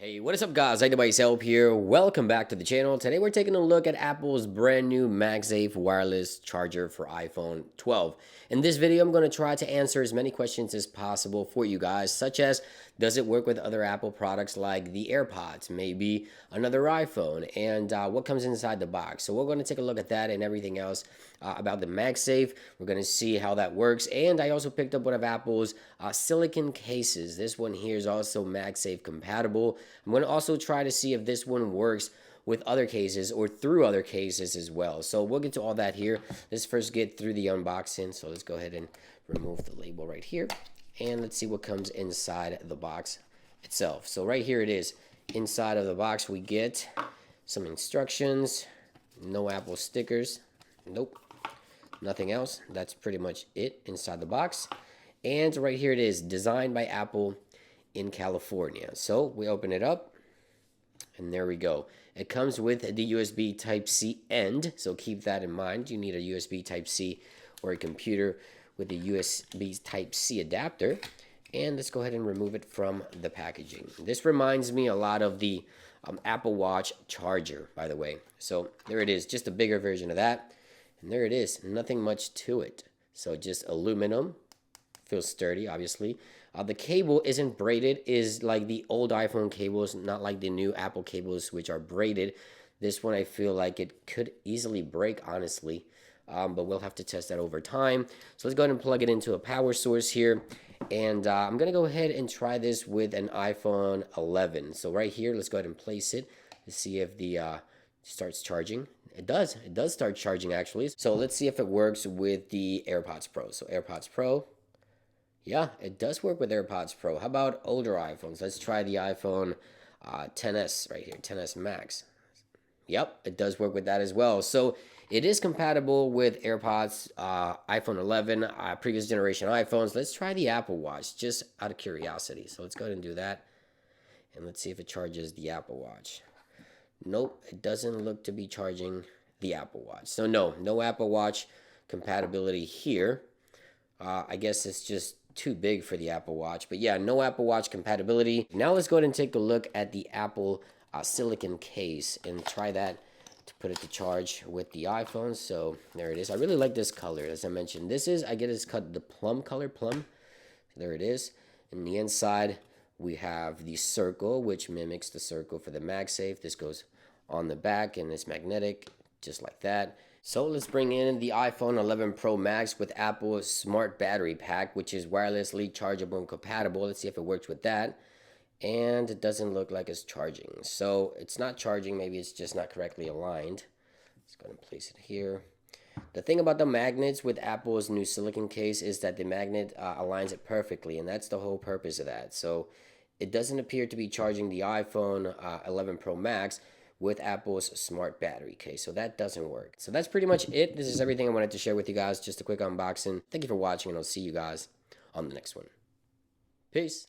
Hey, what is up guys? Myself here. Welcome back to the channel. Today we're taking a look at Apple's brand new MagSafe wireless charger for iPhone 12. In this video, I'm going to try to answer as many questions as possible for you guys, such as does it work with other Apple products like the AirPods, maybe another iPhone, and what comes inside the box. So we're going to take a look at that and everything else about the MagSafe. We're going to see how that works. And I also picked up one of Apple's silicon cases. This one here is also MagSafe compatible. I'm going to also try to see if this one works with other cases or through other cases as well. So we'll get to all that here. Let's first get through the unboxing. So let's go ahead and remove the label right here. And let's see what comes inside the box itself. So right here it is. Inside of the box we get some instructions. No Apple stickers. Nope. Nothing else. That's pretty much it inside the box. And right here it is. Designed by Apple in California. So we open it up. And there we go. It comes with the USB Type-C end, so keep that in mind. You need a USB Type-C or a computer with a USB Type-C adapter. And let's go ahead and remove it from the packaging. This reminds me a lot of the Apple Watch charger, by the way. So there it is, just a bigger version of that. And there it is, nothing much to it. So just aluminum, feels sturdy, obviously. The cable isn't braided, is like the old iPhone cables, not like the new Apple cables, which are braided. This one, I feel like it could easily break, honestly, but we'll have to test that over time. So let's go ahead and plug it into a power source here. And I'm going to go ahead and try this with an iPhone 11. So right here, let's go ahead and place it to see if the starts charging. It does start charging, actually. So let's see if it works with the AirPods Pro. So AirPods Pro. Yeah, it does work with AirPods Pro. How about older iPhones? Let's try the iPhone XS right here, XS Max. Yep, it does work with that as well. So it is compatible with AirPods, iPhone 11, previous generation iPhones. Let's try the Apple Watch just out of curiosity. So let's go ahead and do that. And let's see if it charges the Apple Watch. Nope, it doesn't look to be charging the Apple Watch. So no Apple Watch compatibility here. I guess it's just too big for the Apple Watch, but yeah, no Apple Watch compatibility. Now let's go ahead and take a look at the Apple silicon case and try that to put it to charge with the iPhone. So there it is. I really like this color, as I mentioned. This is, I get it's cut the plum color, plum. There it is. In the inside, we have the circle, which mimics the circle for the MagSafe. This goes on the back and it's magnetic, just like that. So let's bring in the iPhone 11 Pro Max with Apple's smart battery pack, which is wirelessly chargeable and compatible. Let's see if it works with that. And it doesn't look like it's charging. So it's not charging. Maybe it's just not correctly aligned. Let's go ahead and place it here. The thing about the magnets with Apple's new silicon case is that the magnet aligns it perfectly. And that's the whole purpose of that. So it doesn't appear to be charging the iPhone 11 Pro Max with Apple's smart battery case. So that doesn't work. So that's pretty much it. This is everything I wanted to share with you guys. Just a quick unboxing. Thank you for watching, and I'll see you guys on the next one. Peace.